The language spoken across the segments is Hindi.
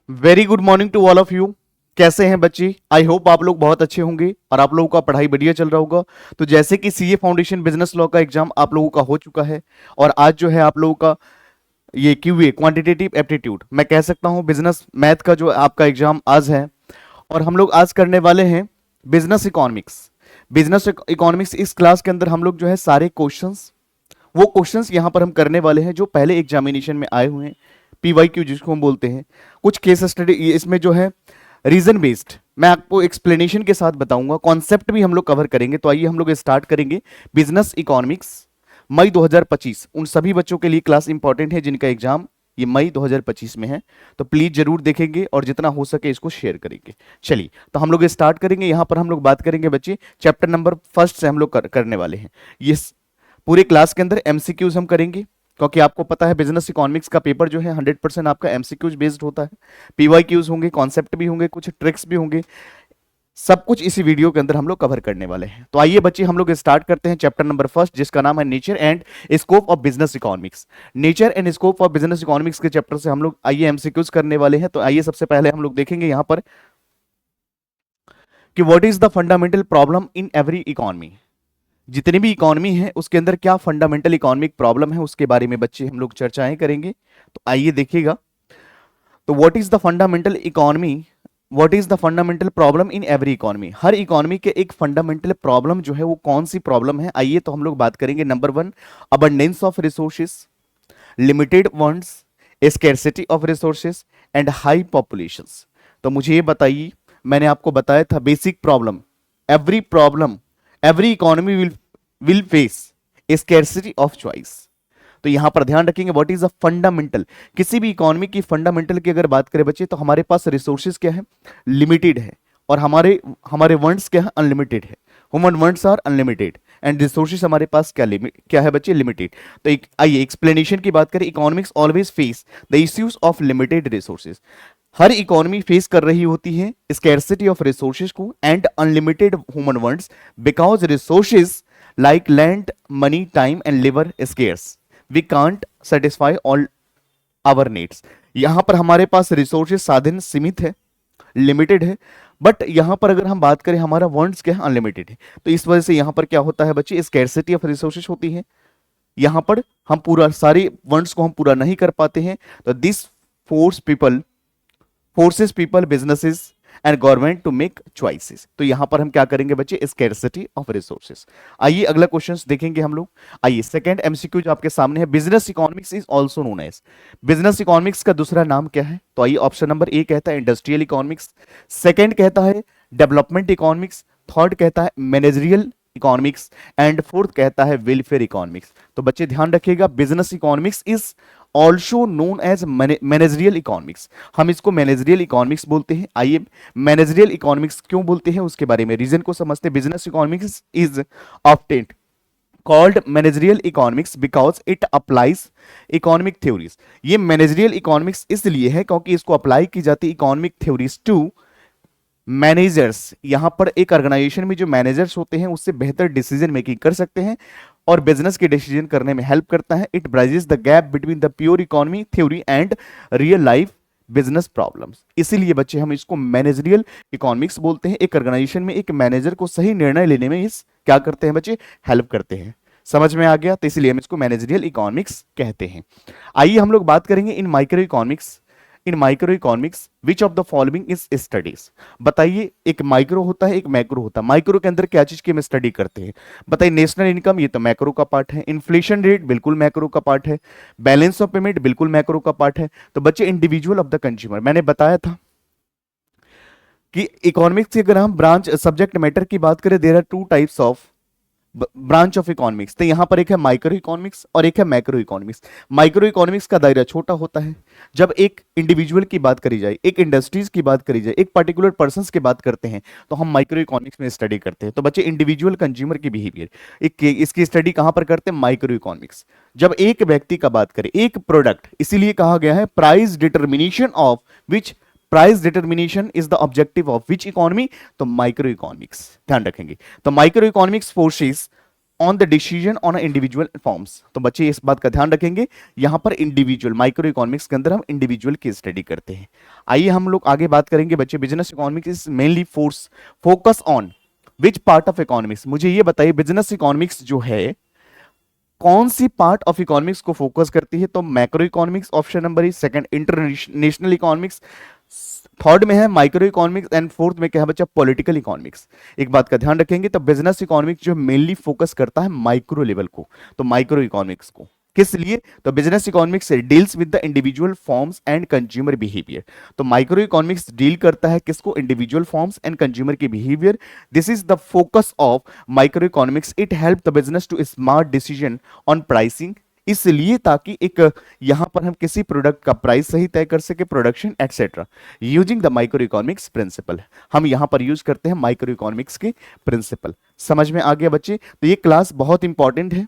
Very good morning to all of you. कैसे हैं बच्चे? आई होप आप लोग बहुत अच्छे होंगे और आप लोगों का पढ़ाई बढ़िया चल रहा होगा। तो जैसे कि सीए फाउंडेशन बिजनेस लॉ का एग्जाम आप लोगों का हो चुका है और आज जो है आप लोगों का ये क्यूए क्वांटिटेटिव एप्टीट्यूड, मैं कह सकता हूं बिजनेस मैथ का जो आपका एग्जाम आज है। और हम लोग आज करने वाले हैं बिजनेस इकोनॉमिक्स। बिजनेस इकोनॉमिक्स इस क्लास के अंदर हम लोग जो है सारे क्वेश्चंस, वो क्वेश्चंस यहां पर हम करने वाले हैं जो पहले एग्जामिनेशन में आए हुए हैं, पीवाईक्यू जिसको हम बोलते हैं। कुछ केस स्टडी इसमें जो है रीजन बेस्ड, मैं आपको एक्सप्लेनेशन के साथ बताऊंगा, कॉन्सेप्ट भी हम लोग कवर करेंगे। तो आइए हम लोग स्टार्ट करेंगे बिजनेस इकोनॉमिक्स मई 2025। उन सभी बच्चों के लिए क्लास इंपॉर्टेंट है जिनका एग्जाम ये मई 2025 में है, तो प्लीज जरूर देखेंगे और जितना हो सके इसको शेयर करेंगे। चलिए तो हम लोग स्टार्ट करेंगे। यहां पर हम लोग बात करेंगे बच्चे चैप्टर नंबर फर्स्ट से हम लोग करने वाले हैं। ये पूरे क्लास के अंदर एमसीक्यूज हम करेंगे, क्योंकि आपको पता है बिजनेस इकोनॉमिक्स का पेपर जो है 100% आपका एमसीक्यूज बेस्ड होता है। पीवाईक्यूज होंगे, कॉन्सेप्ट भी होंगे, कुछ ट्रिक्स भी होंगे, सब कुछ इसी वीडियो के अंदर हम लोग कवर करने वाले हैं। तो आइए बच्चे हम लोग स्टार्ट करते हैं चैप्टर नंबर फर्स्ट, जिसका नाम है nature and scope of business economics. Nature and scope of business economics के चैप्टर से हम लोग आइए एमसीक्यूज करने वाले हैं। तो आइए सबसे पहले हम लोग देखेंगे यहां पर कि what is the fundamental problem in every economy. जितनी भी इकोनॉमी है उसके अंदर क्या फंडामेंटल इकोनॉमिक प्रॉब्लम है उसके बारे में बच्चे हम लोग चर्चाएं करेंगे। तो आइए देखिएगा, तो what is the fundamental economy, what is the fundamental problem in every economy. Her economy के एक फंडामेंटल प्रॉब्लम जो है वो कौन सी प्रॉब्लम है, आइए तो हम लोग बात करेंगे। Number one, abundance of resources, limited wands, scarcity of resources and high populations. तो मुझे ये बताइए, मैंने आपको बताया था basic problem every economy will face scarcity of choice. तो यहां पर ध्यान रखेंगे व्हाट इज अ फंडामेंटल। किसी भी इकोनॉमी की फंडामेंटल की अगर बात करें बच्चे, तो हमारे पास रिसोर्सेज क्या है, लिमिटेड है, और हमारे हमारे वंड्स क्या है, अनलिमिटेड है। Human wants are unlimited and resources हमारे पास क्या है बच्चे, लिमिटेड। तो एक आइए एक्सप्लेनेशन की बात करें। Economics always face the issues of limited resources. हर इकोनॉमी फेस कर रही होती है स्कैर्सिटी ऑफ रिसोर्सेज को and unlimited human wants, because resources like land, money, time and लिवर scarce, we can't satisfy all our needs. यहां पर हमारे पास रिसोर्सेज, साधन सीमित है, लिमिटेड है, बट यहां पर अगर हम बात करें हमारा वंड्स क्या है, अनलिमिटेड है। तो इस वजह से यहां पर क्या होता है बच्चे, स्कैर्सिटी ऑफ रिसोर्सेज होती है। यहां पर हम पूरा सारे वंड्स को हम पूरा नहीं कर पाते हैं। तो this forces people, businesses and government to make choices. तो यहां पर हम क्या करेंगे बच्चे, स्कैर्सिटी ऑफ रिसोर्सेस। आइए अगला क्वेश्चन देखेंगे हम लोग। आइए सेकंड एमसीक्यू जो आपके सामने है, business economics is also known as. Business economics का दूसरा नाम क्या है? तो आइए ऑप्शन नंबर ए कहता है इंडस्ट्रियल इकोनॉमिक्स, सेकंड कहता है डेवलपमेंट इकोनॉमिक्स, थर्ड कहता है मैनेजरियल इकोनॉमिक्स एंड फोर्थ कहता है वेलफेयर इकोनॉमिक्स। तो बच्चे ध्यान रखिएगा, business economics is also known as managerial economics. हम इसको मैनेजरियल इकोनॉमिक्स बोलते हैं। आइए मैनेजरियल इकोनॉमिक्स क्यों बोलते हैं उसके बारे में रीजन को समझते हैं। Business economics is often called managerial economics because it applies economic theories. ये मैनेजरियल इकोनॉमिक्स इसलिए है क्योंकि इसको अप्लाई की जाती है इकोनॉमिक थ्योरीज टू मैनेजर्स। यहां पर एक ऑर्गेनाइजेशन में जो मैनेजर्स होते हैं उससे बेहतर डिसीजन मेकिंग कर सकते हैं और बिजनेस के डिसीजन करने में हेल्प करता है। It bridges the gap between the pure economy theory and real life business problems. इसीलिए बच्चे हम इसको मैनेजरियल इकोनॉमिक्स बोलते हैं। एक ऑर्गेनाइजेशन में एक मैनेजर को सही निर्णय लेने में इस क्या करते हैं बच्चे, हेल्प करते हैं। समझ में आ गया? तो इसलिए हम इसको मैनेजरियल इकोनॉमिक्स कहते हैं। आइए हम लोग बात करेंगे in micro economics. In micro economics which of the following is studies. बताइए, एक माइक्रो होता है, एक मैक्रो होता है। माइक्रो के अंदर क्या चीज की हम स्टडी करते हैं? बताइए, नेशनल इनकम, ये तो मैक्रो का पार्ट है। इन्फ्लेशन रेट बिल्कुल मैक्रो का पार्ट है। बैलेंस ऑफ पेमेंट बिल्कुल मैक्रो का पार्ट है। तो बच्चे इंडिविजुअल ऑफ द कंज्यूमर, मैंने बताया था कि इकोनॉमिक्स की अगर हम ब्रांच सब्जेक्ट मैटर की बात करें, there are two types of branch of economics. तो यहां पर एक है माइक्रो इकोनॉमिक्स और एक है मैक्रो इकोनॉमिक्स। माइक्रो इकोनॉमिक्स का दायरा छोटा होता है। जब एक इंडिविजुअल की बात करी जाए, एक इंडस्ट्रीज की बात करी जाए, एक पर्टिकुलर पर्सन की बात करते हैं, तो हम माइक्रो इकोनॉमिक्स में स्टडी करते हैं। तो बच्चे इंडिविजुअल कंज्यूमर की बिहेवियर, इसकी स्टडी कहां पर करते हैं, माइक्रो इकोनॉमिक्स। जब एक व्यक्ति का बात करें, एक प्रोडक्ट, इसीलिए कहा गया है price determination of which, price determination is the objective of which economy, तो माइक्रो इकोनॉमिक्स। ध्यान रखेंगे। तो micro economics forces on the decision on individual forms. तो बच्चे इस बात का ध्यान रखेंगे, यहां पर इंडिविजुअल, माइक्रो इकोनॉमिक्स के अंदर हम इंडिविजुअल की स्टडी करते हैं। आइए हम लोग आगे बात करेंगे बच्चे, business economics is mainly focus on which part of economics. मुझे ये बताइए बिजनेस इकोनॉमिक्स जो है कौन सी पार्ट ऑफ इकोनॉमिक्स को फोकस करती है? तो macro economics option number is, second international economics, third में है माइक्रो इकोनॉमिक्स एंड फोर्थ में क्या है बच्चा? Political economics. एक बात का ध्यान रखेंगे, तो बिजनेस इकोनॉमिक्स जो मेनली फोकस करता है माइक्रो लेवल को, तो माइक्रो इकोनॉमिक्स को किस लिए? तो business economics deals with the individual firms and consumer behaviour. तो माइक्रो इकोनॉमिक्स डील करता है किसको? इंडिविजुअल फॉर्म्स एंड कंज्यूमर के behaviour. This is the focus of micro economics. It help the business to smart decision on pricing, इसलिए ताकि एक यहां पर हम किसी प्रोडक्ट का प्राइस सही तय कर सके, production etcetera, using the micro economics principle. हम यहां पर यूज करते हैं माइक्रो इकोनॉमिक्स के प्रिंसिपल। समझ में आ गया बच्चे? तो ये क्लास बहुत इंपॉर्टेंट है,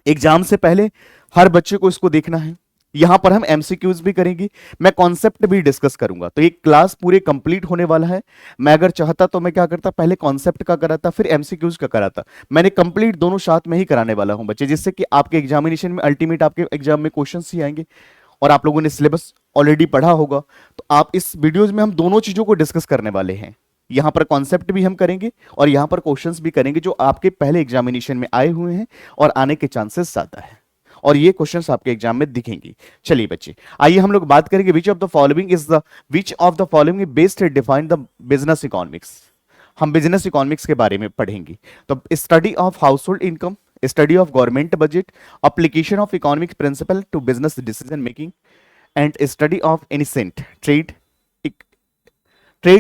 एग्जाम से पहले हर बच्चे को इसको देखना है। यहां पर हम एमसीक्यूज भी करेंगे, मैं कॉन्सेप्ट भी डिस्कस करूंगा। तो ये क्लास पूरे कंप्लीट होने वाला है। मैं अगर चाहता तो मैं क्या करता, पहले कॉन्सेप्ट का कराता फिर एमसीक्यूज का कराता। मैंने कंप्लीट दोनों साथ में ही कराने वाला हूं बच्चे, जिससे कि आपके एग्जामिनेशन में अल्टीमेट आपके एग्जाम में क्वेश्चन ही आएंगे। और आप लोगों ने सिलेबस ऑलरेडी पढ़ा होगा, तो आप इस वीडियोज में हम दोनों चीजों को डिस्कस करने वाले हैं। यहां पर कॉन्सेप्ट भी हम करेंगे और यहां पर क्वेश्चंस भी करेंगे जो आपके पहले एग्जामिनेशन में आए हुए हैं और आने के चांसेस ज्यादा है, और ये क्वेश्चंस आपके एग्जाम में दिखेंगे। चलिए बच्चे, आइए हम लोग बात करेंगे which of the following best define the business economics. हम बिजनेस इकोनॉमिक्स के बारे में पढ़ेंगे। तो study of household income, study of government budget, application of economic principle to business decision making, and study of ancient trade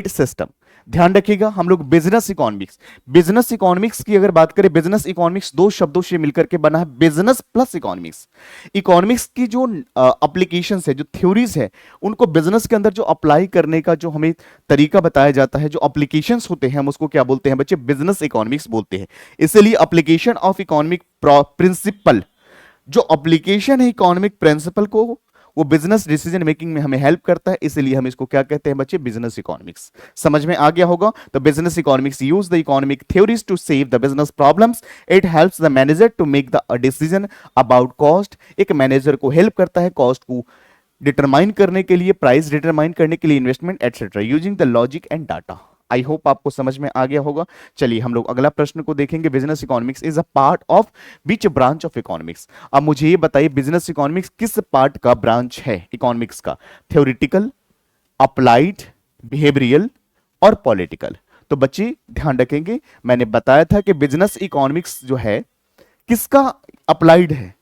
system. ध्यान रखिएगा, हम लोग बिजनेस इकोनॉमिक्स की अगर बात करें, बिजनेस इकोनॉमिक्स दो शब्दों से मिलकर के बना है, बिजनेस प्लस इकोनॉमिक्स। इकोनॉमिक्स की जो एप्लीकेशंस है, जो थ्योरीज है, उनको बिजनेस के अंदर जो अप्लाई करने का जो हमें तरीका बताया जाता है, जो एप्लीकेशंस होते हैं, हम उसको क्या बोलते हैं बच्चे? बिजनेस इकोनॉमिक्स बोलते हैं। इसलिए एप्लीकेशन ऑफ इकोनॉमिक प्रिंसिपल, जो एप्लीकेशन है इकोनॉमिक प्रिंसिपल को, वो बिजनेस डिसीजन मेकिंग में हमें हेल्प करता है, इसलिए हम इसको क्या कहते हैं बच्चे? Business economics. समझ में आ गया होगा? तो business economics use the economic theories to save the business problems. It helps the manager to make the decision about cost. एक मैनेजर को हेल्प करता है कॉस्ट को डिटरमाइन करने के लिए, प्राइस डिटरमाइन करने के लिए, investment etcetera, using the logic and data. I hope आपको समझ में आ गया होगा। चलिए हम लोग अगला प्रश्न को देखेंगे। Business economics is a part of which branch of economics. अब मुझे ये बताइए बिजनेस इकोनॉमिक्स किस पार्ट का ब्रांच है इकोनॉमिक्स का? थ्योरेटिकल, अप्लाइड, बिहेवियरल और पॉलिटिकल। तो बच्चे ध्यान रखेंगे, मैंने बताया था कि बिजनेस इकोनॉमिक्स जो है किसका अप्लाइड है।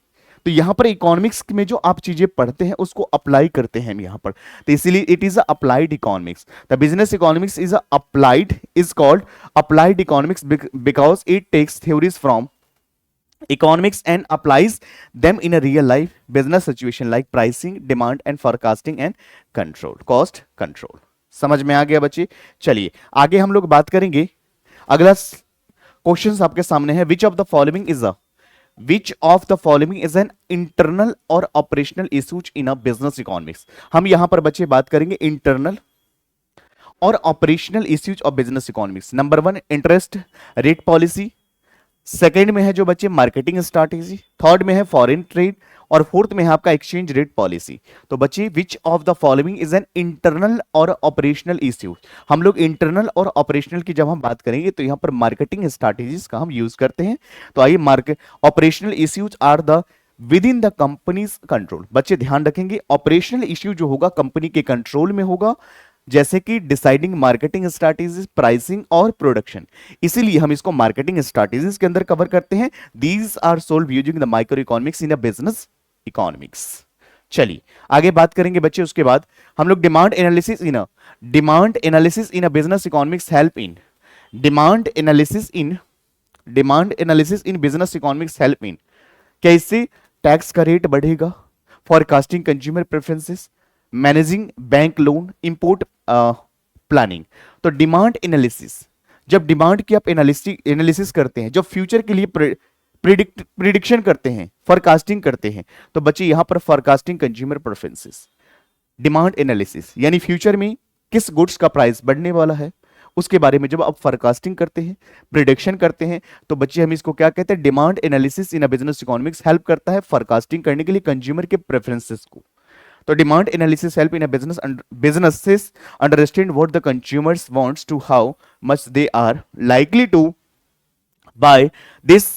तो यहां पर इकोनॉमिक्स में जो आप चीजें पढ़ते हैं उसको अप्लाई करते हैं हम यहां पर, तो इसीलिए it is applied economics. The business economics is applied, is called applied economics because it takes theories from economics and applies them in a real life business situation like pricing, demand and forecasting and control, cost control। समझ में आ गया बच्चे? चलिए आगे हम लोग बात करेंगे। अगला क्वेश्चन आपके सामने है, which of the following is an internal और operational issues in a business economics. हम यहां पर बच्चे बात करेंगे इंटरनल और operational issues of business economics. Number 1 interest rate policy, second में है जो बच्चे मार्केटिंग स्ट्रैटेजी, थर्ड में है फॉरेन ट्रेड और फोर्थ में है आपका एक्सचेंज रेट पॉलिसी। तो बच्चे विच of the following is an internal और ऑपरेशनल इश्यू। हम लोग इंटरनल और ऑपरेशनल की जब हम बात करेंगे तो यहां पर मार्केटिंग स्ट्रैटेजीज का हम यूज करते हैं। तो आइए, market operational issues are the within the companies control. बच्चे ध्यान रखेंगे, ऑपरेशनल इश्यू जो होगा कंपनी के कंट्रोल में होगा, जैसे कि डिसाइडिंग मार्केटिंग स्ट्रैटेजीज, प्राइसिंग और प्रोडक्शन। इसीलिए हम इसको मार्केटिंग स्ट्रैटेजीज के अंदर कवर करते हैं। These are solve using the micro economics in a business economics. चलिए आगे बात करेंगे बच्चे। उसके बाद हम लोग demand analysis in a business economics help in demand analysis in business economics help in. क्या इससे टैक्स का रेट बढ़ेगा, forecasting consumer preferences, managing bank loan, import planning. तो डिमांड एनालिसिस, जब डिमांड की आप एनालिसिस करते हैं, जब फ्यूचर के लिए प्रिडिक्शन करते हैं, फॉरकास्टिंग करते हैं, तो बच्चे यहां पर forecasting consumer preferences, demand analysis यानी फ्यूचर में किस गुड्स का प्राइस बढ़ने वाला है, उसके बारे में जब आप फोरकास्टिंग करते हैं, प्रिडिक्शन करते हैं, तो बच्चे हम इसको क्या कहते हैं, demand analysis in a business economics help करता है फोरकास्टिंग करने के लिए कंज्यूमर के प्रेफरेंसेस को। तो demand analysis help in a businesses understand what the consumers wants to how much they are likely to buy. This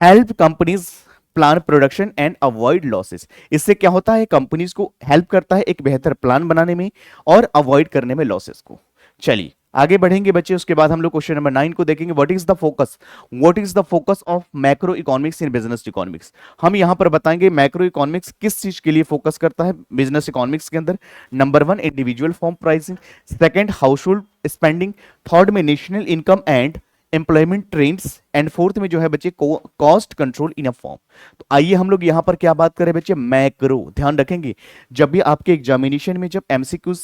help companies plan production and avoid losses. इससे क्या होता है, कंपनीज को हेल्प करता है एक बेहतर प्लान बनाने में और अवॉइड करने में लॉसेस को। चलिए आगे बढ़ेंगे बच्चे, उसके बाद हम लोग क्वेश्चन नंबर 9 को देखेंगे। What is the focus of macro economics in business economics. हम यहां पर बताएंगे मैक्रो इकोनॉमिक्स किस चीज के लिए फोकस करता है बिजनेस इकोनॉमिक्स के अंदर। Number 1 individual firm pricing, second household spending, third में national income and employment trends, and fourth में जो है बच्चे cost control in a firm. तो आइए हम लोग यहां पर क्या बात करें बच्चे, मैक्रो। ध्यान रखेंगे जब भी आपके एग्जामिनेशन में जब एमसीक्यूज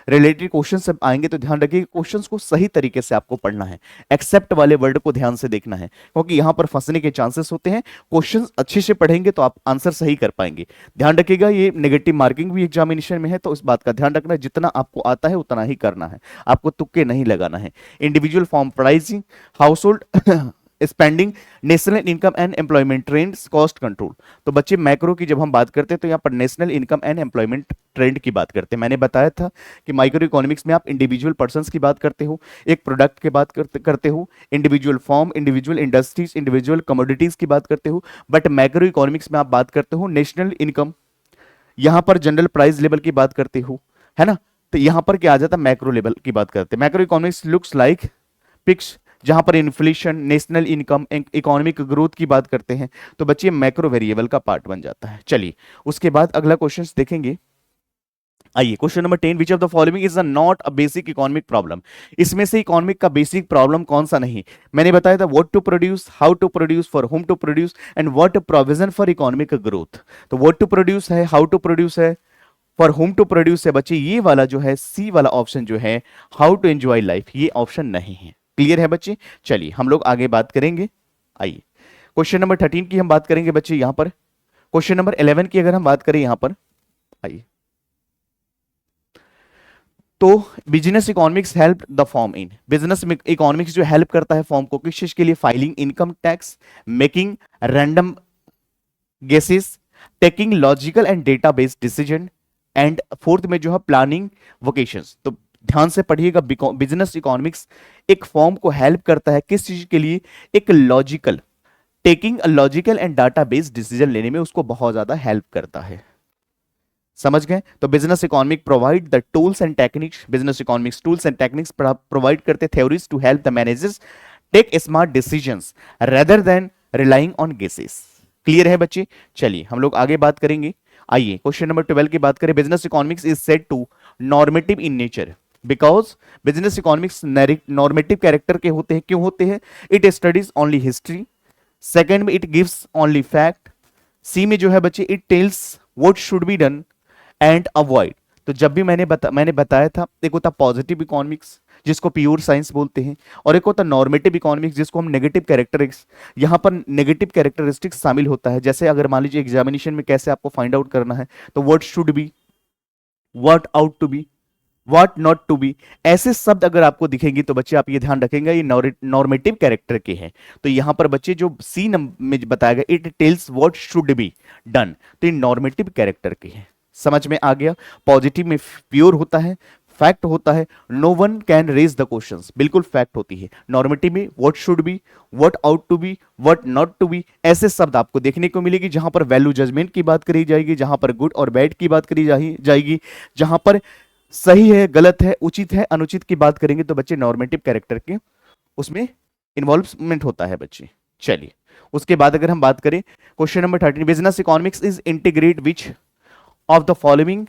रिलेटेड क्वेश्चन सब आएंगे तो ध्यान रखिए क्वेश्चंस को सही तरीके से आपको पढ़ना है, एक्सेप्ट वाले वर्ड को ध्यान से देखना है, क्योंकि यहां पर फंसने के चांसेस होते हैं। क्वेश्चंस अच्छे से पढ़ेंगे तो आप आंसर सही कर पाएंगे। ध्यान रखिएगा ये नेगेटिव मार्किंग भी एग्जामिनेशन में है, तो इस बात का ध्यान रखना, जितना आपको आता है उतना ही करना है, आपको तुक्के नहीं लगाना है। Individual firm pricing, house hold spending, national income and employment trends, cost control. तो बच्चे मैक्रो की जब हम बात करते हैं तो यहाँ पर national income and employment trend की बात करते हैं। मैंने बताया था कि माइक्रो इकोनॉमिक्स में आप इंडिविजुअल पर्संस की बात करते हो, एक प्रोडक्ट की बात करते हो, individual form, individual industries, individual commodities की बात करते हो। बट मैक्रो इकोनॉमिक्स में आप बात करते हो नेशनल इनकम, यहां पर जनरल प्राइस लेवल की बात करते हो, है ना। तो यहां पर क्या आ जाता है, मैक्रो लेवल की बात करते हैं। Macro economics looks like pics, जहां पर inflation, national income, economic growth की बात करते हैं, तो बच्चे मैक्रो वेरिएबल का पार्ट बन जाता है। चलिए उसके बाद अगला क्वेश्चन देखेंगे। आइए question number 10, which of the following is not a basic economic problem. इसमें से इकोनॉमिक का बेसिक प्रॉब्लम कौन सा नहीं। मैंने बताया था what to produce, how to produce, for whom to produce, and what provision for economic growth. तो व्हाट टू प्रोड्यूस है, हाउ टू प्रोड्यूस है, फॉर होम टू प्रोड्यूस है। बच्चे ये वाला जो है सी वाला ऑप्शन जो है हाउ टू एंजॉय लाइफ, ये ऑप्शन नहीं है। क्लियर है बच्चे। चलिए हम लोग आगे बात करेंगे। आइए क्वेश्चन नंबर 13 की हम बात करेंगे बच्चे। यहां पर क्वेश्चन नंबर 11 की अगर हम बात करें यहां पर, आइए, तो business economics help the form in, business economics जो हेल्प करता है फॉर्म को किस चीज के लिए, filing income tax, making random guesses, taking logical and data based decision, and fourth में जो है प्लानिंग वोकेशंस। तो ध्यान से पढ़िएगा, बिजनेस इकोनॉमिक्स एक फॉर्म को हेल्प करता है किस चीज के लिए, एक logical, taking logical and data based decision लेने में उसको बहुत ज्यादा हेल्प करता है। समझ गए। तो business economic provide the tools and techniques, business economics tools and techniques provide करते theories to help the managers take smart decisions rather than relying on guesses. Clear है बच्चे। चलिए हम लोग आगे बात करेंगे। आइए क्वेश्चन नंबर 12 की बात करें। Business economics is said to normative in nature because business economics normative character के होते हैं। क्यों होते हैं, it studies only history, second में it gives only fact, C में जो है बच्चे it tells what should be done and avoid. तो जब भी मैंने बताया था, एक होता पॉजिटिव इकोनॉमिक्स जिसको प्योर साइंस बोलते हैं, और एक होता नॉर्मेटिव इकोनॉमिक्स जिसको हम नेगेटिव कैरेक्टरिस्टिक्स, यहां पर नेगेटिव कैरेक्टरिस्टिक्स शामिल होता है। जैसे अगर मान लीजिए एग्जामिनेशन में कैसे आपको फाइंड आउट करना है, तो what should be, what ought to be, what not to be, ऐसे शब्द अगर आपको दिखेंगे तो बच्चे आप ये ध्यान रखेंगे ये नॉर्मेटिव कैरेक्टर के हैं। तो यहां पर बच्चे जो सी में बताया गया it tells what should be done, तो ये नॉर्मेटिव कैरेक्टर के हैं। समझ में आ गया। पॉजिटिव में प्योर होता है, फैक्ट होता है, no one can raise the questions, बिल्कुल फैक्ट होती है। नॉर्मेटिव में what should be, what ought to be, what not to be, ऐसे शब्द आपको देखने को मिलेगी जहां पर वैल्यू जजमेंट की बात करी जाएगी, जहां पर गुड और बैड की बात करी जाएगी, जहां पर सही है, गलत है, उचित है, अनुचित की बात करेंगे तो बच्चे नॉर्मेटिव कैरेक्टर के उसमें इन्वॉल्वमेंट होता है बच्चे। चलिए उसके बाद अगर हम बात करें question number 13, business economics is integrate which of the following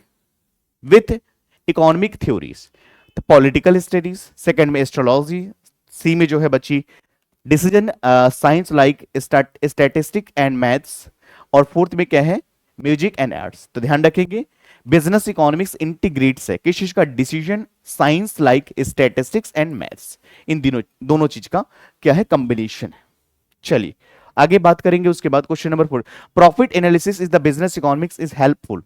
with economic theories, तो पॉलिटिकल स्टडीज, सेकंड में एस्ट्रोलॉजी, सी में जो है बच्ची decision science like statistic and maths, और फोर्थ में क्या है म्यूजिक एंड आर्ट्स। तो ध्यान रखेंगे बिजनेस इकोनॉमिक्स इंटीग्रेट्स है किस चीज का, decision science like statistics and maths, इन दोनों चीज का क्या है कॉम्बिनेशन है। चलिए आगे बात करेंगे उसके बाद question number 4, profit analysis is the business economics is helpful.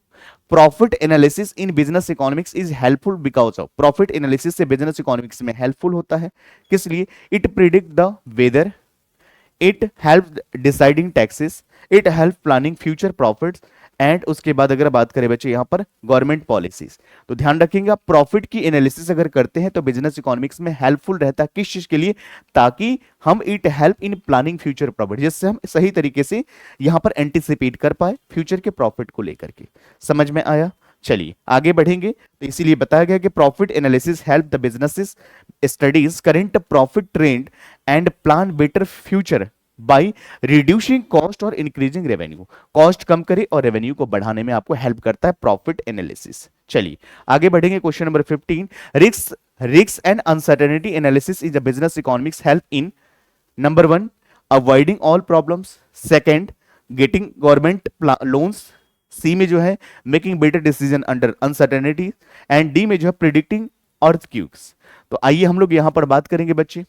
Profit analysis in business economics is helpful because of, profit analysis से बिजनेस इकोनॉमिक्स में हेल्पफुल होता है किस लिए, it predict the weather, it help deciding taxes, it help planning future profits, and उसके बाद अगर बात करें बच्चे यहां पर गवर्नमेंट पॉलिसीज, तो ध्यान रखेंगे आप प्रॉफिट की एनालिसिस अगर करते हैं तो बिजनेस इकोनॉमिक्स में हेल्पफुल रहता है किस चीज के लिए, ताकि हम it help in planning future profit, जिससे हम सही तरीके से यहां पर एंटिसिपेट कर पाए फ्यूचर के प्रॉफिट को लेकर के। समझ में आया? चलिए आगे बढ़ेंगे। तो इसीलिए बताया गया कि profit analysis help the businesses studies current profit trend and plan better future by reducing cost और इंक्रीजिंग रेवेन्यू, कॉस्ट कम करे और रेवेन्यू को बढ़ाने में आपको हेल्प करता है प्रॉफिट एनालिसिस। चलिए आगे बढ़ेंगे question number 15, risk and uncertainty analysis is the business economics help in number 1 avoiding all problems, second getting government loans, C में जो है making better decision under uncertainty, and D में जो है प्रिडिक्टिंग अर्थक्वेक्स। तो आइए हम लोग यहां पर बात करेंगे बच्चे,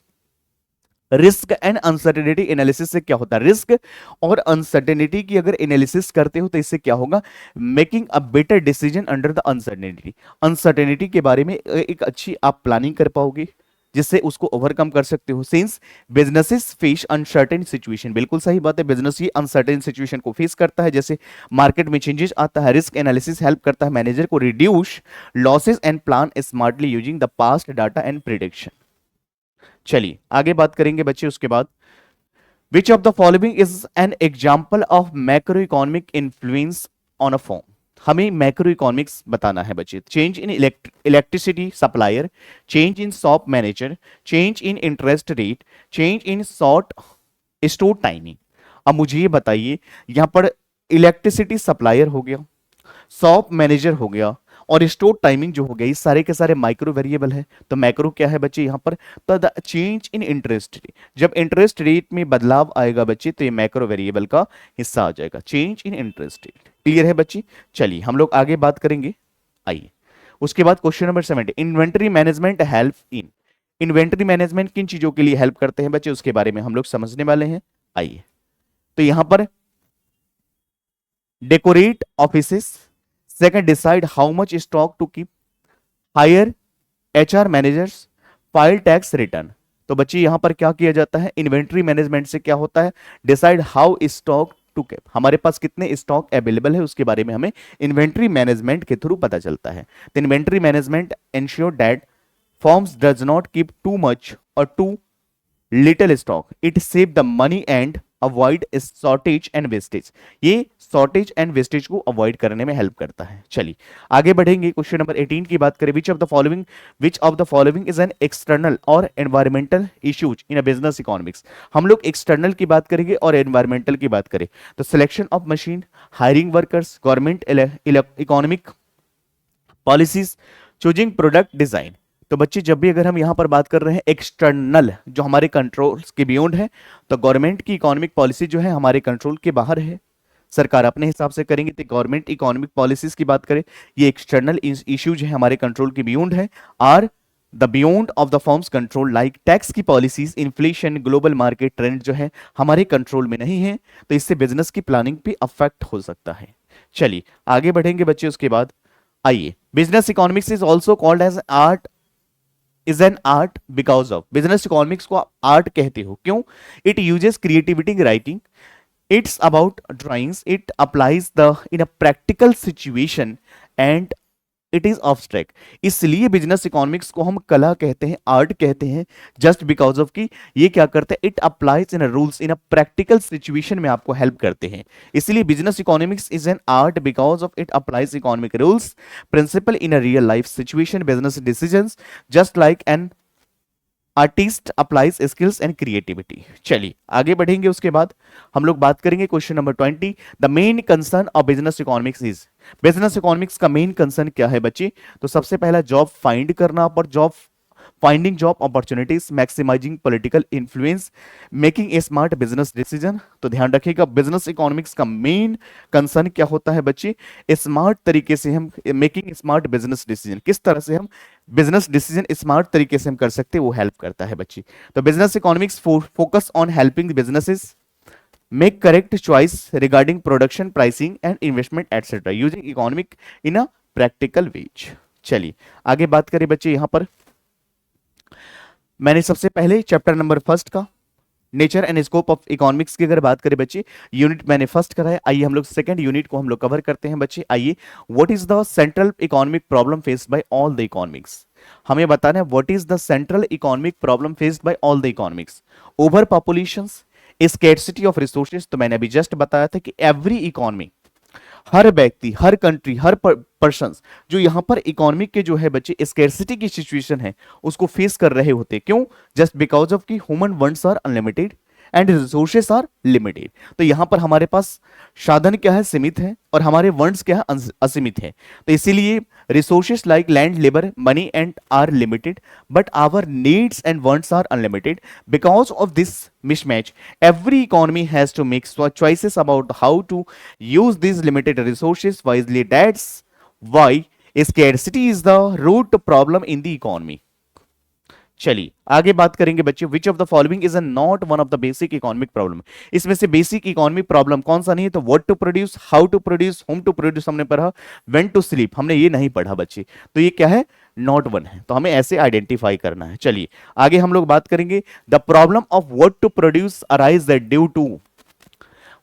रिस्क एंड अनसर्टेनिटी एनालिसिस से क्या होता है, रिस्क और अनसर्टेनिटी की अगर एनालिसिस करते हो तो इससे क्या होगा, making a better decision under the uncertainty, uncertainty के बारे में एक अच्छी आप प्लानिंग कर पाओगे जिससे उसको ओवरकम कर सकते हो। Since businesses face uncertain situation, बिल्कुल सही बात है, बिजनेस ये अनसर्टेन सिचुएशन को फेस करता है, जैसे मार्केट में चेंजेस आता है। रिस्क एनालिसिस हेल्प करता है मैनेजर को reduce losses and plan smartly using the past data and prediction. चलिए आगे बात करेंगे बच्चे उसके बाद, which of the following is an example of macro economic influence on a form, हमें मैक्रो इकोनॉमिक्स बताना है बच्चे, change in electricity supplier, change in shop manager, change in interest rate, change in short store timing. अब मुझे ये बताइए यहां पर इलेक्ट्रिसिटी सप्लायर हो गया, शॉप मैनेजर हो गया और स्टोर टाइमिंग जो हो गया, ये सारे के सारे माइक्रो वेरिएबल है। तो मैक्रो क्या है बच्चे यहां पर, तो the change in interest rate, जब इंटरेस्ट रेट में बदलाव आएगा बच्चे तो ये मैक्रो वेरिएबल का हिस्सा आ जाएगा, change in interest rate. Clear है बच्चे? चलिए हम लोग आगे बात करेंगे। आइए उसके बाद question number 7, inventory management help in, inventory management किन चीजों के लिए हेल्प करते हैं बच्चे, उसके बारे में हम लोग समझने वाले हैं। आइए तो यहां पर decorate offices, second decide how much stock to keep, hire HR managers, file tax return. तो बच्चे यहां पर क्या किया जाता है, इन्वेंटरी मैनेजमेंट से क्या होता है, decide how stock to keep, हमारे पास कितने स्टॉक अवेलेबल है उसके बारे में हमें इन्वेंटरी मैनेजमेंट के थ्रू पता चलता है। तो inventory management ensure that firms does not keep too much और too little stock, it save the money and avoid shortage and wastage, ये शॉर्टेज एंड वेस्टेज को अवॉइड करने में हेल्प करता है। चलिए आगे बढ़ेंगे, क्वेश्चन नंबर 18 की बात करें, which of the following is an external और environmental issues in a business economics. हम लोग एक्सटर्नल की बात करेंगे और एनवायरमेंटल की बात करें तो selection of machine, hiring workers, government economic policies, choosing product design. तो बच्चे जब भी अगर हम यहां पर बात कर रहे हैं एक्सटर्नल जो हमारे कंट्रोल के बियॉन्ड है, तो गवर्नमेंट की इकोनॉमिक पॉलिसी जो है हमारे कंट्रोल के बाहर है, सरकार अपने हिसाब से करेंगे। तो गवर्नमेंट इकोनॉमिक पॉलिसीज की बात करें, ये एक्सटर्नल इश्यूज है हमारे कंट्रोल के बियॉन्ड है, are the beyond of the firms control, like tax की policies, inflation, global market trend जो है हमारे कंट्रोल में नहीं है, तो इससे बिजनेस की प्लानिंग पे अफेक्ट हो सकता है। चलिए आगे बढ़ेंगे बच्चे उसके बाद। आइए, business economics is also called as art, is an art because of, business economics को आर्ट कहते हो क्यों, it uses creativity in writing, it's about drawings, it applies the in a practical situation and it is abstract. इसलिए बिजनेस इकोनॉमिक्स को हम कला कहते हैं, आर्ट कहते हैं, जस्ट बिकॉज ऑफ कि ये क्या करते हैं, it applies in rules in a practical situation में आपको हेल्प करते हैं। इसलिए business economics is an art because of it applies economic rules principle in a real life situation, business decisions, just like an artist applies skills and creativity. चलिए आगे बढ़ेंगे, उसके बाद हम लोग बात करेंगे question number 20, the main concern of business economics is, business economics का मेन कंसर्न क्या है बच्चे, तो सबसे पहला जॉब फाइंड करना, पर job finding job opportunities, maximising political influence, making a smart business decision. तो ध्यान रखिएगा बिजनेस इकोनॉमिक्स का मेन कंसर्न क्या होता है बच्चे, स्मार्ट तरीके से हम मेकिंग स्मार्ट बिजनेस डिसीजन, किस तरह से हम बिजनेस डिसीजन स्मार्ट तरीके से हम कर सकते हैं वो हेल्प करता है बच्चे। तो business economics focus on helping businesses make correct choice regarding production pricing and investment etcetera using economic in a practical ways. चलिए आगे बात करें बच्चे, यहां पर मैंने सबसे पहले चैप्टर नंबर फर्स्ट का nature and scope of economics की अगर बात करें बच्चे, यूनिट मैंने फर्स्ट कराया। आइए हम लोग सेकंड यूनिट को हम लोग कवर करते हैं बच्चे। आइए, what is the central economic problem faced by all the economics. हमें बताना है what is the central economic problem faced by all the economics. Over populations, scarcity of resources, तो मैंने अभी जस्ट बताया था कि एवरी इकोनॉमी, हर व्यक्ति, हर कंट्री, हर पर्सन जो यहां पर इकोनॉमिक के जो है बच्चे स्कैर्सिटी की सिचुएशन है उसको फेस कर रहे होते। क्यों? जस्ट बिकॉज ऑफ कि human wants are unlimited and resources are limited. तो यहां पर हमारे पास साधन क्या है? सीमित है, और हमारे वंट्स क्या है? असीमित है। तो इसीलिए resources like land, labour, money and are limited, but our needs and wants are unlimited. Because of this mismatch, every economy has to make choices about how to use these limited resources wisely. That's why scarcity is the root problem in the economy. चलिए आगे बात करेंगे बच्चे, विच of the following is not one of the basic economic problem. इसमें से बेसिक इकोनॉमिक प्रॉब्लम कौन सा नहीं है? तो what to produce, how to produce, whom to produce हमने पढ़ा, व्हेन टू स्लीप हमने ये नहीं पढ़ा बच्चे। तो ये क्या है? नॉट वन है, तो हमें ऐसे आइडेंटिफाई करना है। चलिए आगे हम लोग बात करेंगे, the problem of what to produce arise that due to,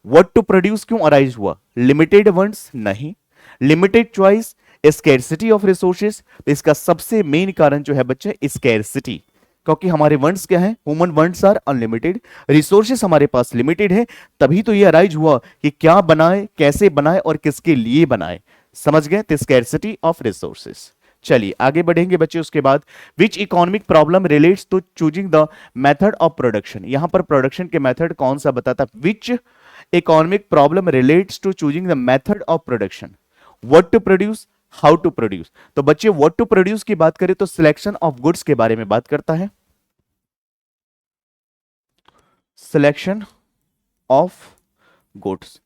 what to produce क्यों अराइज हुआ? लिमिटेड वंट्स नहीं, limited choice, scarcity of resources. तो इसका सबसे मेन कारण जो है बच्चे स्कैर्सिटी, क्योंकि हमारे वंट्स क्या है? Human wants are unlimited, resources हमारे पास लिमिटेड है। तभी तो ये अराइज हुआ कि क्या बनाए, कैसे बनाए और किसके लिए बनाए। समझ गए? तो स्कैर्सिटी ऑफ रिसोर्सेस। चलिए आगे बढ़ेंगे बच्चे। उसके बाद which economic problem relates to choosing the method of production. यहां पर प्रोडक्शन के मेथड कौन सा बताता? Which economic problem relates to choosing the method of production, what to produce, how to produce. तो बच्चे व्हाट टू प्रोड्यूस की बात करें तो सिलेक्शन ऑफ गुड्स के बारे में बात करता है। Selection of goods,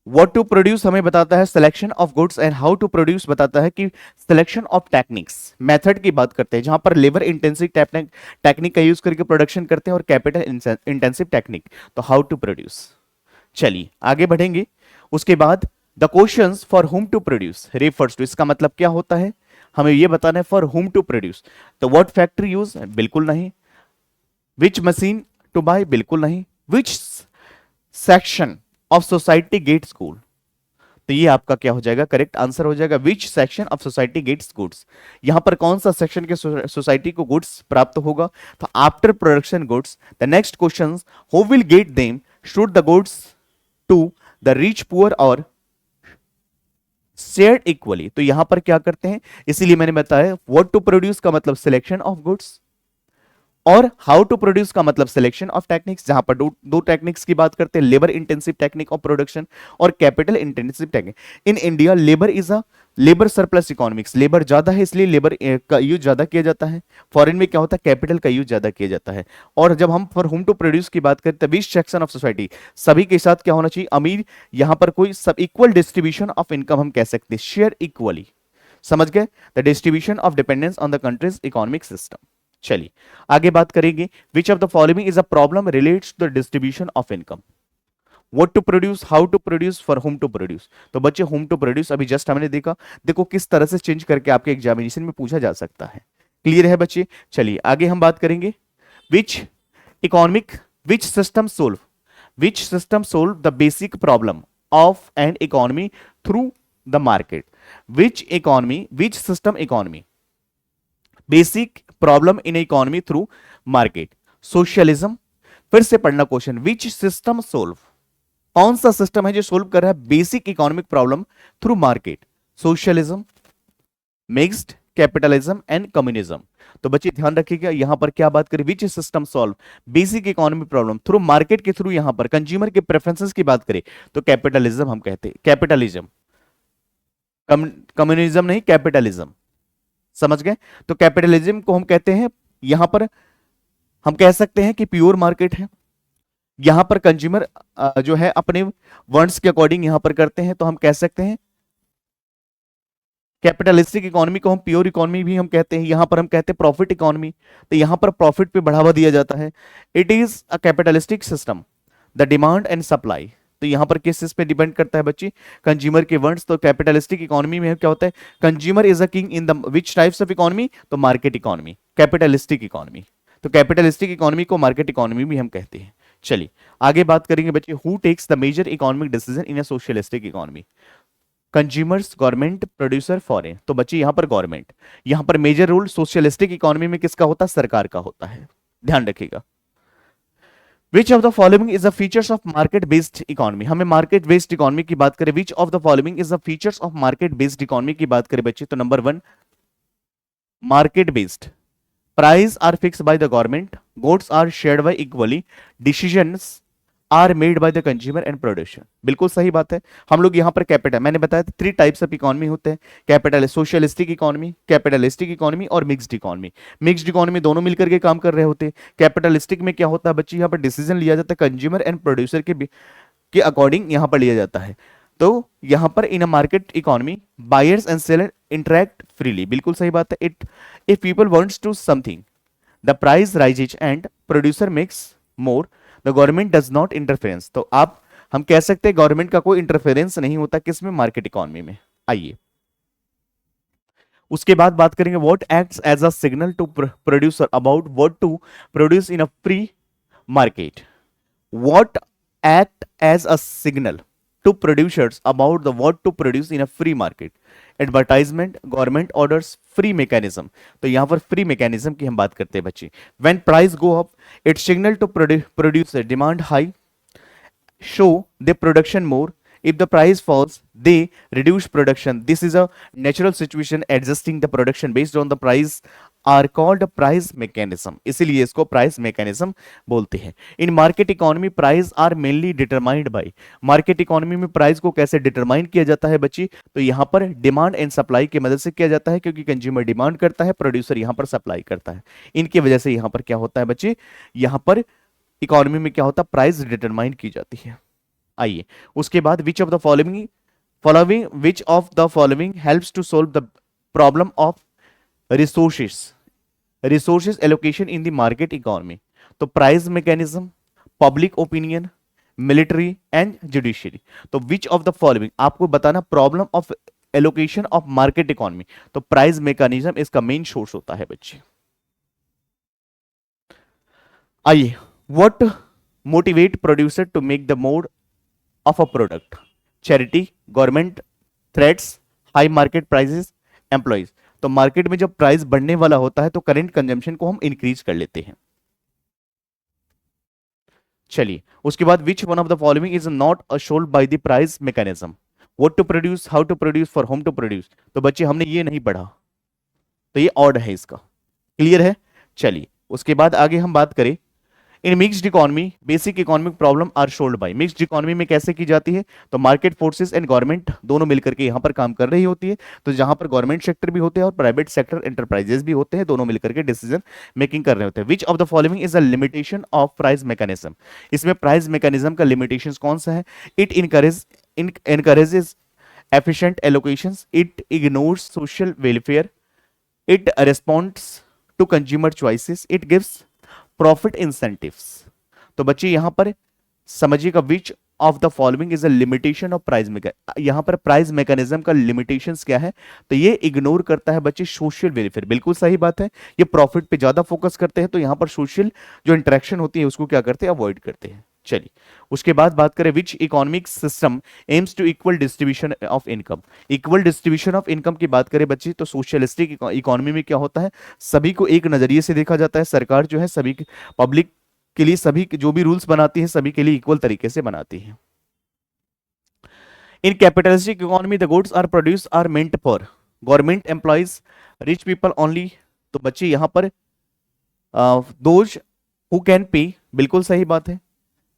what to produce हमें बताता है selection of goods, and how to produce बताता है कि सिलेक्शन ऑफ टेक्निक्स। मेथड की बात करते हैं जहां पर लेबर इंटेंसिव टेक्निक का यूज करके प्रोडक्शन करते हैं, और कैपिटल इंटेंसिव टेक्निक, तो हाउ टू प्रोड्यूस। चलिए आगे बढ़ेंगे। उसके बाद the questions for whom to produce refers to, इसका मतलब क्या होता है? हमें यह बताना है फॉर हुम टू प्रोड्यूस। तो व्हाट फैक्ट्री यूज? बिल्कुल नहीं। Which machine to buy? बिल्कुल नहीं। Which section of society gets good? तो ये आपका क्या हो जाएगा? करेक्ट आंसर हो जाएगा which section of society gets goods. यहां पर कौन सा सेक्शन के सोसाइटी को गुड्स प्राप्त होगा? तो after production goods. The next question, who will get them? Should the goods to the rich, poor और शेयर्ड इक्वली। तो यहां पर क्या करते हैं? इसीलिए मैंने बताया व्हाट टू प्रोड्यूस का मतलब सिलेक्शन ऑफ गुड्स, और हाउ टू प्रोड्यूस का मतलब सिलेक्शन ऑफ टेक्निक्स, जहां पर दो टेक्निक्स की बात करते हैं, labour intensive technique of production और capital intensive technique. In India labour is a labour surplus economics, labour ज्यादा है इसलिए लेबर का यूज ज्यादा किया जाता है। फॉरेन में क्या होता है? कैपिटल का यूज ज्यादा किया जाता है। और जब हम फॉर होम टू प्रोड्यूस की बात करते हैं, विच सेक्शन ऑफ सोसाइटी, सभी के साथ क्या होना चाहिए? अमीर, यहां पर कोई सब इक्वल डिस्ट्रीब्यूशन ऑफ इनकम हम कह सकते हैं, शेयर इक्वली। समझ गए? The distribution of dependence on the country's economic system. चलिए आगे बात करेंगे, which of the following is a problem relates to the distribution of income, what to produce, how to produce, for whom to produce. तो बच्चे होम टू प्रोड्यूस अभी जस्ट हमने देखा, देखो किस तरह से चेंज करके आपके एग्जामिनेशन में पूछा जा सकता है। क्लियर है बच्चे? चलिए आगे हम बात करेंगे, which economic, which system solve the basic problem of an economy through the market. Which system economy basic problem in economy through market? Socialism. फिर से पढ़ना क्वेश्चन, विच सिस्टम सोल्व, कौन सा सिस्टम है जो सोल्व कर रहा है basic economic problem through market? Socialism, mixed, capitalism and communism. तो बच्चे ध्यान रखिएगा, यहां पर क्या बात करें? Which system solve basic economic problem through market के थ्रू, यहां पर कंज्यूमर के प्रेफरेंसेस की बात करें तो कैपिटलिज्म हम कहते हैं, कैपिटलिज्म, कम्युनिज्म नहीं, कैपिटलिज्म। समझ गए? तो कैपिटलिज्म को हम कहते हैं, यहां पर हम कह सकते हैं कि प्योर मार्केट है। यहां पर कंज्यूमर जो है अपने वांट्स के अकॉर्डिंग यहां पर करते हैं, तो हम कह सकते हैं कैपिटलिस्टिक इकोनॉमी को हम प्योर इकोनॉमी भी हम कहते हैं। यहां पर हम कहते हैं प्रॉफिट इकोनॉमी, तो यहां पर प्रॉफिट पे बढ़ावा दिया जाता है। It is a capitalistic system the demand and supply, तो यहां पर किस चीज पे डिपेंड करता है बच्ची, कंज्यूमर के वंट्स। तो कैपिटलिस्टिक इकोनॉमी में क्या होता है, consumer is a king in the which types of economy, तो मार्केट इकोनॉमी, कैपिटलिस्टिक इकोनॉमी। तो कैपिटलिस्टिक इकोनॉमी को मार्केट इकोनॉमी भी हम कहते हैं। चलिए आगे बात करेंगे बच्चे, who takes the major economic decision in a socialistic economy, consumers, government, producer, foreign. तो बच्चे यहां पर गवर्नमेंट, यहां पर मेजर रोल सोशलिस्टिक इकोनॉमी में किसका होता है, सरकार का होता है, ध्यान रखिएगा। Which of the following is the features of market based economy, हमें मार्केट बेस्ड इकोनॉमी की बात करें, which of the following is the features of market based economy की बात करें बच्चे, तो number 1 market based, price are fix by the government, goods are shared by equally, decisions are made by the consumer and producer. बिल्कुल सही बात है। हम लोग यहाँ पर कैपिटल, मैंने बताया 3 टाइप्स ऑफ इकोनॉमी होते हैं, capital socialistic economy, capitalistic economy और मिक्स्ड इकोनॉमी। मिक्स्ड इकोनॉमी दोनों मिलकर के काम कर रहे होते हैं। कैपिटलिस्टिक में क्या होता है बच्ची, यहाँ पर डिसीजन लिया जाता है कंज्यूमर एंड प्रोड्यूसर के अकॉर्डिंग यहाँ पर लिया जाता है। तो यहाँ पर in a market economy buyers and seller interact freely, बिल्कुल सही बात है। If people wants to something the price rises and producer makes more, the government does not interference. तो आप हम कह सकते हैं गवर्नमेंट का कोई इंटरफेरेंस नहीं होता किसमें, मार्केट इकोनॉमी में। आइए उसके बाद बात करेंगे, what acts as a signal to producer about what to produce in a free market, what act as a signal to producers about the what to produce in a free market, advertisement, government orders, free mechanism। तो यहां पर free mechanism की हम बात करते हैं बच्चे। when price go up it signal to producer demand high, show the production more, if the price falls they reduce production, this is a natural situation, adjusting the production based on the price are called price mechanism, इसीलिए इसको प्राइस मैकेनिज्म बोलते हैं। In market economy price are mainly determined by, market economy में प्राइस को कैसे डिटरमाइन किया जाता है बच्ची, तो यहां पर डिमांड एंड सप्लाई की मदद से किया जाता है, क्योंकि कंज्यूमर डिमांड करता है, प्रोड्यूसर यहां पर सप्लाई करता है। इनकी वजह से यहां पर क्या होता है बच्ची, यहां पर इकोनॉमी में क्या होता है, प्राइस डिटरमाइन की जाती है। आइए उसके बाद which of the following which of the following helps to solve the problem of resources allocation in the market economy, तो price mechanism, public opinion, military and judiciary. तो विच ऑफ द फॉलोइंग आपको बताना, problem of allocation of market economy, तो प्राइस मैकेनिज्म इसका मेन सोर्स होता है बच्चे। आइए what motivate producer to make the mode of a product, charity, government, threats, high market prices, employees. तो मार्केट में जब प्राइस बढ़ने वाला होता है तो करेंट कंजम्पशन को हम इंक्रीज कर लेते हैं। चलिए उसके बाद which one of the following is not assured by the price mechanism, what to produce, how to produce, for whom to produce. तो बच्चे हमने ये नहीं पढ़ा, तो ये ऑड है इसका, क्लियर है। चलिए उसके बाद आगे हम बात करें, in mixed economy basic economic problem are solved by, mixed economy में कैसे की जाती है, तो मार्केट फोर्सेस एंड गवर्नमेंट दोनों मिलकर के यहां पर काम कर रही होती है। तो जहां पर गवर्नमेंट सेक्टर भी होते हैं और प्राइवेट सेक्टर एंटरप्राइजेस भी होते हैं, दोनों मिलकर के डिसीजन मेकिंग कर रहे होते हैं। विच of the following is a limitation of price mechanism, इसमें प्राइस मैकेनिज्म का लिमिटेशन कौन सा है, it encourages efficient allocations, it ignores social welfare, it responds to consumer choices, it gives profit incentives। तो बच्चे यहां पर समझिएगा, विच of the following is a limitation of price mechanism, यहां पर प्राइस मैकेनिज्म का लिमिटेशंस क्या है, तो ये इग्नोर करता है बच्चे सोशल वेलफेयर, बिल्कुल सही बात है। ये प्रॉफिट पे ज्यादा फोकस करते हैं, तो यहां पर सोशल जो इंटरेक्शन होती है उसको क्या करते हैं, अवॉइड करते हैं। चलिए उसके बाद बात करें, which economic system aims to equal distribution of income, equal distribution of income की बात करें बच्चे, तो सोशलिस्टिक इकोनॉमी में क्या होता है, सभी को एक नजरिए से देखा जाता है, सरकार जो है सभी पब्लिक के लिए सभी जो भी रूल्स बनाती है सभी के लिए इक्वल तरीके से बनाती है। In capitalistic economy the goods are produce are meant for government employees, rich people only. तो बच्चे यहां पर दोज हु कैन पे, बिल्कुल सही बात है।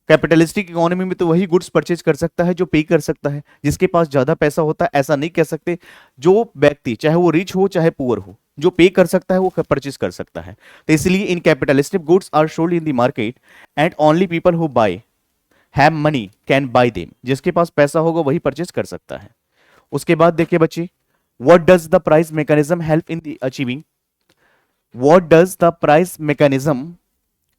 कैपिटलिस्टिक इकोनॉमी में तो वही गुड्स परचेज कर सकता है जो पे कर सकता है, जिसके पास ज्यादा पैसा होता है, ऐसा नहीं कह सकते। जो व्यक्ति चाहे वो रिच हो चाहे पुअर हो, जो पे कर सकता है वो परचेज कर सकता है। तो इसलिए in capitalistic goods are sold in the market and only people who buy have money can buy them, जिसके पास पैसा होगा वही परचेज कर सकता है। उसके बाद देखिए बच्चे, what does the price mechanism help in the achieving, what does the price mechanism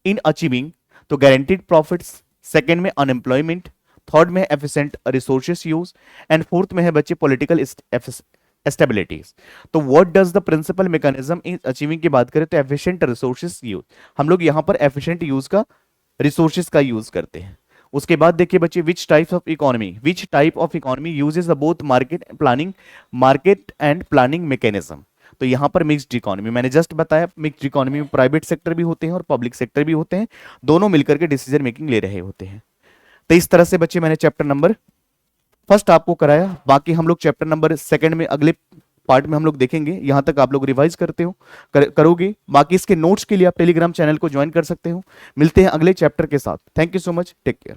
in achieving, तो गारंटीड प्रॉफिट्स, सेकंड में अनएम्प्लॉयमेंट, थर्ड में efficient resources use, and fourth में है बच्चे पॉलिटिकल स्टेबिलिटीज। तो what does the principle mechanism in achieving की बात करें तो एफिशिएंट रिसोर्सेस यूज, हम लोग यहां पर एफिशिएंट यूज का रिसोर्सेस का यूज करते हैं। उसके बाद देखिए बच्चे which type of economy uses both market and planning mechanism. तो यहां पर मिक्स्ड इकोनॉमी, मैंने जस्ट बताया मिक्स्ड इकोनॉमी में प्राइवेट सेक्टर भी होते हैं और पब्लिक सेक्टर भी होते हैं, दोनों मिलकर के डिसीजन मेकिंग ले रहे होते हैं। तो इस तरह से बच्चे मैंने चैप्टर नंबर फर्स्ट आपको कराया, बाकी हम लोग चैप्टर नंबर सेकंड में अगले पार्ट में हम लोग देखेंगे। यहां तक आप लोग रिवाइज करते हो करोगे, बाकी इसके नोट्स के लिए आप टेलीग्राम चैनल को ज्वाइन कर सकते हो। मिलते हैं अगले चैप्टर के साथ। Thank you so much, take care.